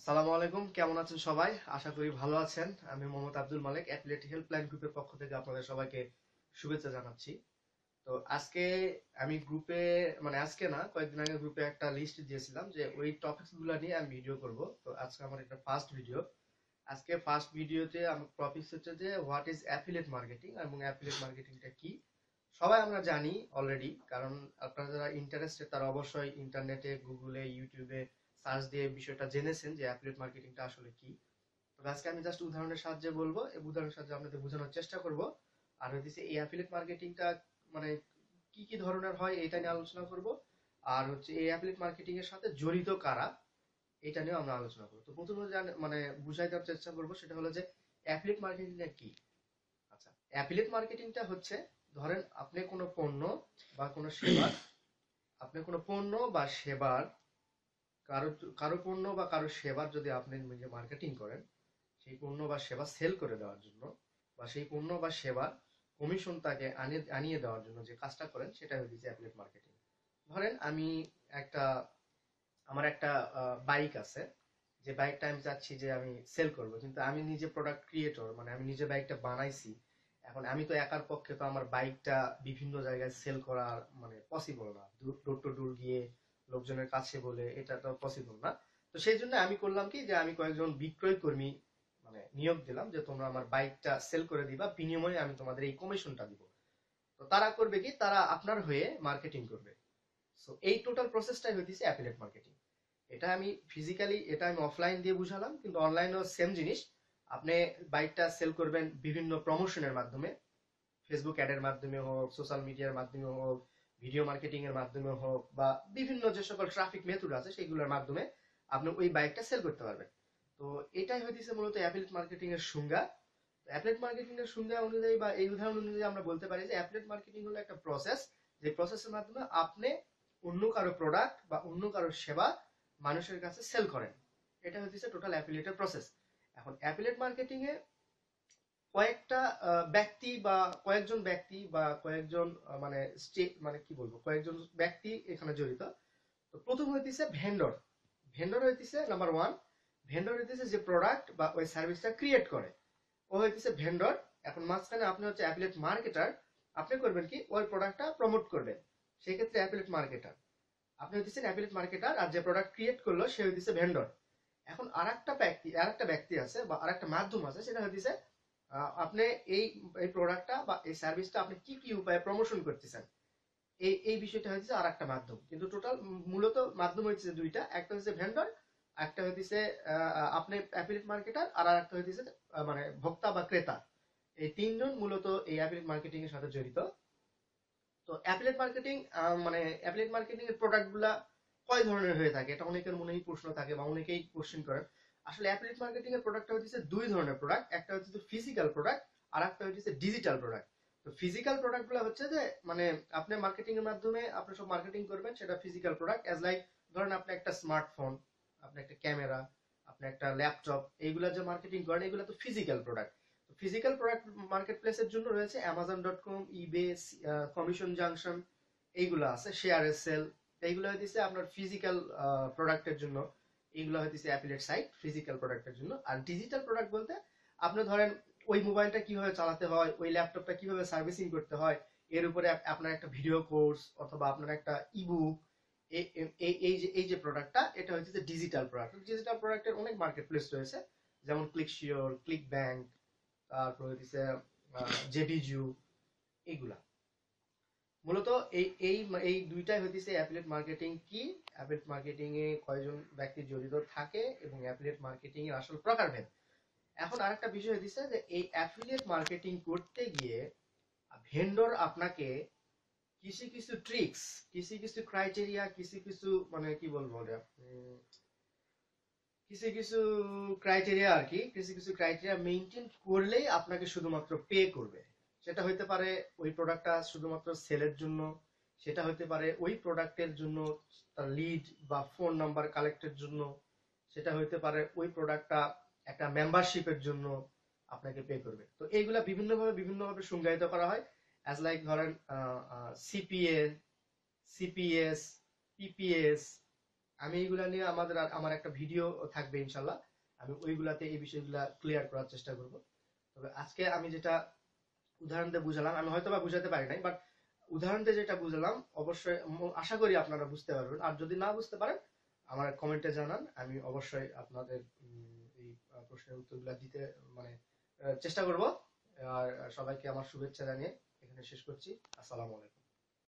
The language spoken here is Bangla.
সালামু আলাইকুম, কেমন আছেন সবাই? আশা করি ভালো আছেন। আমি মোহাম্মদ আব্দুল মালেক, অ্যাফিলিয়েট হেল্পলাইন গ্রুপের পক্ষ থেকে আপনাদের সবাইকে শুভেচ্ছা জানাচ্ছি। তো আজকে আমি গ্রুপে, মানে আজকে না, কয়েকদিন আগে গ্রুপে একটা লিস্ট দিয়েছিলাম যে ওই টপিকস গুলো নিয়ে আমি ভিডিও করব। তো আজকে আমার একটা ফার্স্ট ভিডিও। আজকে ফার্স্ট ভিডিওতে আমার টপিকস হচ্ছে যে হোয়াট ইজ অ্যাফিলিয়েট মার্কেটিং এবং অ্যাফিলিয়েট মার্কেটিংটা কি। সবাই আমরা জানি অলরেডি, কারণ আপনারা যারা ইন্টারেস্টেড তারা অবশ্যই ইন্টারনেটে, গুগলে, ইউটিউবে সার্চ দিয়ে বিষয়টা জেনেছেন যে অ্যাফিলিয়েট মার্কেটিংটা আসলে কি। তো আজকে আমি জাস্ট উদাহরণের সাহায্যে বলবো, এই উদাহরণের সাহায্যে আপনাদের বোঝানোর চেষ্টা করব। আর হচ্ছে এই অ্যাফিলিয়েট মার্কেটিংটা মানে কি কি ধরনের হয় এটা নিয়ে আলোচনা করব। আর হচ্ছে এই অ্যাফিলিয়েট মার্কেটিং এর সাথে জড়িত কারা, এটা নিয়ে আমরা আলোচনা করব। তো প্রথমে মানে বুঝাই দেওয়ার চেষ্টা করব, সেটা হলো যে অ্যাফিলিয়েট মার্কেটিংটা কি। আচ্ছা, অ্যাফিলিয়েট মার্কেটিংটা হচ্ছে, ধরেন আপনি কোনো পণ্য বা কোনো সেবার, আপনি কোনো পণ্য বা সেবার, কারো কারো পণ্য বা কারো সেবার যদি আপনি নিজে মার্কেটিং করেন, সেই পণ্য বা সেবা সেল করে দেওয়ার জন্য, বা সেই পণ্য বা সেবার কমিশন তাকে আনিয়ে দেওয়ার জন্য যে কাজটা করেন, সেটা হচ্ছে অ্যাফিলিয়েট মার্কেটিং। ধরেন আমি একটা, আমার একটা বাইক আছে, যে বাইকটা আমি চাচ্ছি যে আমি সেল করব, কিন্তু আমি নিজে প্রোডাক্ট ক্রিয়েটর, মানে আমি নিজে বাইকটা বানাইছি। এখন আমি তো একার পক্ষে তো আমার বাইকটা বিভিন্ন জায়গায় সেল করা মানে পসিবল না, ডোর টু ডোর গিয়ে লোকজনের কাছে বলে, এটা তো পসিবল না। তো সেই জন্য আমি করলাম কি, যে আমি কয়েকজন বিক্রয় কর্মী মানে নিয়োগ দিলাম, যে তোমরা আমার বাইকটা সেল করে দিবা, বিনিময়ে আমি তোমাদের এই কমিশনটা দিব। তো তারা করবে কি, তারা আপনার হয়ে মার্কেটিং করবে। সো এই টোটাল প্রসেসটাই হইতেছে অ্যাফিলিয়েট মার্কেটিং। এটা আমি অফলাইন দিয়ে বুঝালাম, কিন্তু অনলাইনেও সেম জিনিস। আপনি বাইকটা সেল করবেন বিভিন্ন প্রমোশনের মাধ্যমে, ফেসবুক অ্যাডের মাধ্যমে হোক, সোশ্যাল মিডিয়ার মাধ্যমে হোক, ভিডিও মার্কেটিং এর মাধ্যমে হোক, বা বিভিন্ন যে সকল ট্রাফিক মেথড আছে সেগুলোর মাধ্যমে আপনি ওই বাইকটা সেল করতে পারবেন। তো এটাই হইতেছে মূলত অ্যাফিলিয়েট মার্কেটিং এর সংজ্ঞা। অ্যাফিলিয়েট মার্কেটিং এর সংজ্ঞা অনুযায়ী বা এই উদাহরণ অনুযায়ী আমরা বলতে পারি যে অ্যাফিলিয়েট মার্কেটিং হলো একটা প্রসেস, যে প্রসেসের মাধ্যমে আপনি অন্য কারো প্রোডাক্ট বা অন্য কারো সেবা মানুষের কাছে সেল করেন। এটা হচ্ছে টোটাল অ্যাফিলিয়েটের প্রসেস। এখন অ্যাফিলিয়েট মার্কেটিং এ কয়েকটা ব্যক্তি বা কয়েকজন ব্যক্তি বা কয়েকজন মানে মানে কি বলবো, কয়েকজন ব্যক্তি এখানে জড়িত। তো প্রথম হইতেছে ভেন্ডর। ভেন্ডর হইতেছে নাম্বার ওয়ান। ভেন্ডর হইতেছে যে প্রোডাক্ট বা ওই সার্ভিসটা ক্রিয়েট করে, ও হইতেছে ভেন্ডর। এখন মাঝখানে আপনি হচ্ছে অ্যাফিলিয়েট মার্কেটার। আপনি করবেন কি, ওই প্রোডাক্টটা প্রমোট করবেন, সেই ক্ষেত্রে অ্যাফিলিয়েট মার্কেটার। আপনি হইতেছেন অ্যাফিলিয়েট মার্কেটার, আর যে প্রোডাক্ট ক্রিয়েট করলো সে হইতেছে ভেন্ডর। এখন আরেকটা ব্যক্তি আছে বা আরেকটা মাধ্যম আছে, সেটা হইতেছে আপনি এই এই প্রোডাক্টটা বা এই সার্ভিসটা আপনি কি কি উপায়ে প্রমোশন করতেছেন, এই এই বিষয়টা হচ্ছে আর একটা মাধ্যম। কিন্তু টোটাল মূলত মাধ্যম হচ্ছে দুইটা, একটা হচ্ছে ভেন্ডর, একটা হচ্ছে আপনি অ্যাফিলিয়েট মার্কেটার, আর একটা হচ্ছে মানে ভোক্তা বা ক্রেতা। এই তিনজন মূলত এই অ্যাফিলিয়েট মার্কেটিং এর সাথে জড়িত। তো অ্যাফিলিয়েট মার্কেটিং, মানে অ্যাফিলিয়েট মার্কেটিং এর প্রোডাক্ট গুলা কয় ধরনের হয়ে থাকে, এটা অনেকের মনেই প্রশ্ন থাকে বা অনেকেই কোশ্চেন করেন। আসলে অ্যাফিলিয়েট মার্কেটিং এর প্রোডাক্টটা হচ্ছে দুই ধরনের প্রোডাক্ট, একটা হচ্ছে ফিজিক্যাল প্রোডাক্ট, আর একটা হচ্ছে ডিজিটাল প্রোডাক্ট। তো ফিজিক্যাল প্রোডাক্ট গুলো হচ্ছে যে, মানে আপনি মার্কেটিং এর মাধ্যমে আপনি সব মার্কেটিং করবেন, সেটা ফিজিক্যাল প্রোডাক্ট। অ্যাজ লাইক, ধরেন আপনি একটা স্মার্টফোন, আপনি একটা ক্যামেরা, আপনি একটা ল্যাপটপ, এইগুলা যে মার্কেটিং করেন, এগুলো তো physical product. Physical product market প্লেসের জন্য রয়েছে Amazon.com, ইবে, কমিশন জাংশন, এইগুলো আছে, শেয়ার সেল। এইগুলো হইতেছে আপনার ফিজিক্যাল প্রোডাক্টের জন্য। এইগুলো হইতেছে অ্যাফিলিয়েট সাইট ফিজিক্যাল প্রোডাক্টের জন্য। আর ডিজিটাল প্রোডাক্ট বলতে, আপনি ধরেন ওই মোবাইলটা কিভাবে চালাতে হয়, ওই ল্যাপটপটা কিভাবে সার্ভিসিং করতে হয়, এর উপরে আপনার একটা ভিডিও কোর্স অথবা আপনার একটা ইবুক, এই যে প্রোডাক্টটা, এটা হচ্ছে ডিজিটাল প্রোডাক্ট। ডিজিটাল প্রোডাক্টের অনেক মার্কেট প্লেস রয়েছে, যেমন ক্লিক শিওর, ক্লিক ব্যাংক, তারপর হচ্ছে জেডিজু, এইগুলা। মূলত এই এই এই দুইটাই হইতেছে অ্যাফিলিয়েট মার্কেটিং কি, অ্যাফিলিয়েট মার্কেটিং এ কয়জন ব্যক্তি জড়িত থাকে, এবং অ্যাফিলিয়েট মার্কেটিং এর আসল প্রকারভেদ। এখন আরেকটা বিষয় হইতেছে যে এই অ্যাফিলিয়েট মার্কেটিং করতে গিয়ে ভেন্ডর আপনাকে কিছু কিছু ট্রিক্স, কিছু কিছু ক্রাইটেরিয়া, কিছু কিছু মানে কি বলবো ওটা, কিছু কিছু ক্রাইটেরিয়া আর কি, কিছু কিছু ক্রাইটেরিয়া মেনটেন করলেই আপনাকে শুধুমাত্র পে করবে। সেটা হইতে পারে ওই প্রোডাক্টটা শুধুমাত্র সেলের জন্য, সেটা হইতে পারে ওই প্রোডাক্টের জন্য তার লিড বা ফোন নাম্বার কালেক্টের জন্য, সেটা হইতে পারে ওই প্রোডাক্টটা একটা মেম্বারশিপের জন্য আপনাকে পে করবে। তো এইগুলা বিভিন্নভাবে সংজ্ঞায়িত করা হয়। অ্যাজ লাইক, ধরেন সিপিএ, সিপিএস, পিপিএস, আমি এইগুলা নিয়ে আমার একটা ভিডিও থাকবে ইনশাল্লাহ, আমি ওইগুলাতে এই বিষয়গুলা ক্লিয়ার করার চেষ্টা করব। তবে আজকে আমি যেটা উদাহরণ দিয়ে বুঝালাম, আমি হয়তো বা বুঝাতে পারি নাই, বাট উদাহরণ দিয়ে যেটা বুঝালাম অবশ্যই আশা করি আপনারা বুঝতে পারবেন। আর যদি না বুঝতে পারেন আমার কমেন্টে জানান, আমি অবশ্যই আপনাদের এই প্রশ্নের উত্তরগুলো দিতে মানে চেষ্টা করব। আর সবাইকে আমার শুভেচ্ছা জানিয়ে এখানে শেষ করছি। আসসালামু আলাইকুম।